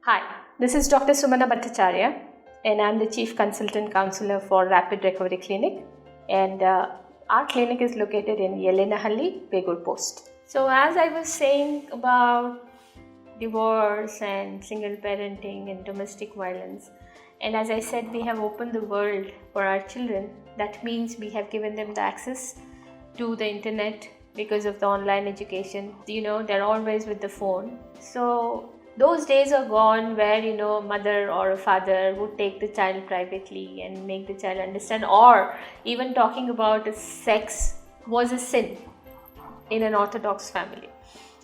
Hi, this is Dr. Sumana Bhattacharya, and I'm the Chief Consultant Counsellor for Rapid Recovery Clinic, and our clinic is located in Yelenahalli, Begur Post. So as I was saying about divorce and single parenting and domestic violence, and as I said, we have opened the world for our children. That means we have given them the access to the internet because of the online education. They're always with the phone. So those days are gone where a mother or a father would take the child privately and make the child understand, or even talking about sex was a sin in an orthodox family.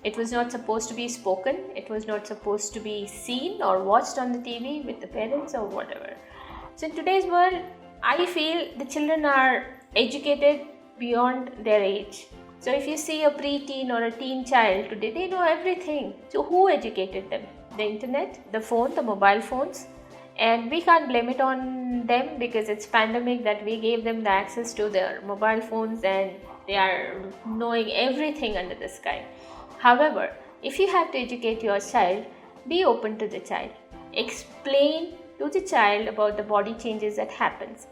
It was not supposed to be spoken, it was not supposed to be seen or watched on the TV with the parents or whatever. So in today's world, I feel the children are educated beyond their age. So if you see a preteen or a teen child today, they know everything. So who educated them? The internet, the phone, the mobile phones. And we can't blame it on them because it's pandemic that we gave them the access to their mobile phones and they are knowing everything under the sky. However, if you have to educate your child, be open to the child. Explain to the child about the body changes that happens.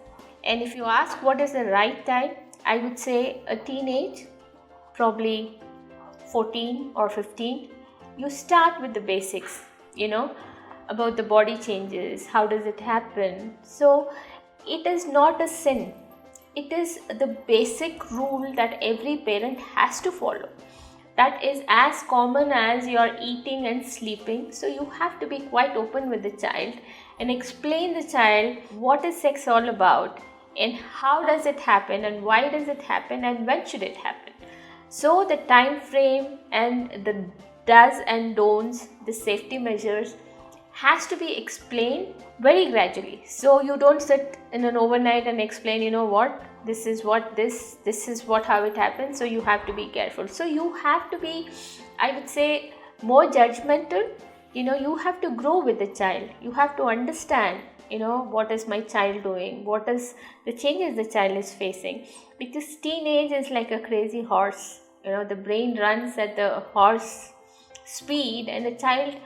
And if you ask what is the right time, I would say a teenage, probably 14 or 15, you start with the basics, about the body changes, how does it happen. So it is not a sin. It is the basic rule that every parent has to follow. That is as common as your eating and sleeping. So you have to be quite open with the child and explain the child what is sex all about and how does it happen and why does it happen and when should it happen. So the time frame and the does and don'ts, the safety measures has to be explained very gradually. So you don't sit in an overnight and explain, this is how it happens. So you have to be careful. So you have to be, I would say, more judgmental. You have to grow with the child. You have to understand, what is my child doing? What is the changes the child is facing? Because teenage is like a crazy horse. The brain runs at the horse speed and the child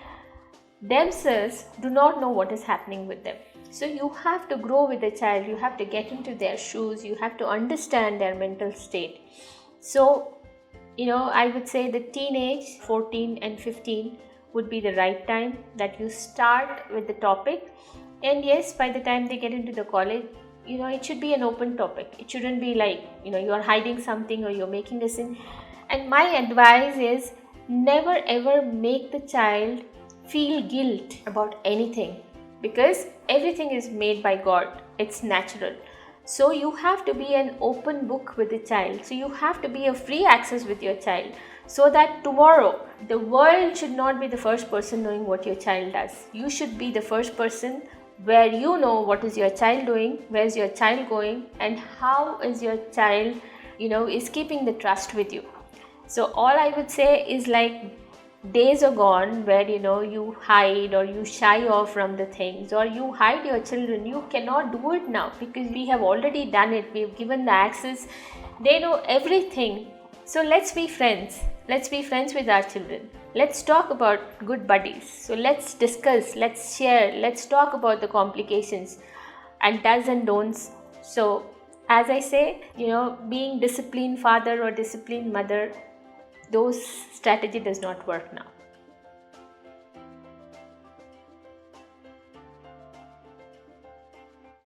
themselves do not know what is happening with them. So you have to grow with the child. You have to get into their shoes. You have to understand their mental state. So, I would say the teenage, 14 and 15 would be the right time that you start with the topic. And yes, by the time they get into the college, it should be an open topic. It shouldn't be like, you are hiding something or you're making a sin. And my advice is never ever make the child feel guilt about anything, because everything is made by God. It's natural. So you have to be an open book with the child. So you have to be a free access with your child, so that tomorrow the world should not be the first person knowing what your child does. You should be the first person where you know what is your child doing, where is your child going, and how is your child, is keeping the trust with you. So all I would say is like days are gone where you hide or you shy off from the things or you hide your children. You cannot do it now because we have already done it. We've given the access. They know everything. So let's be friends. Let's be friends with our children. Let's talk about good buddies. So let's discuss, let's share, let's talk about the complications and does and don'ts. So as I say, being disciplined father or disciplined mother, those strategy does not work now.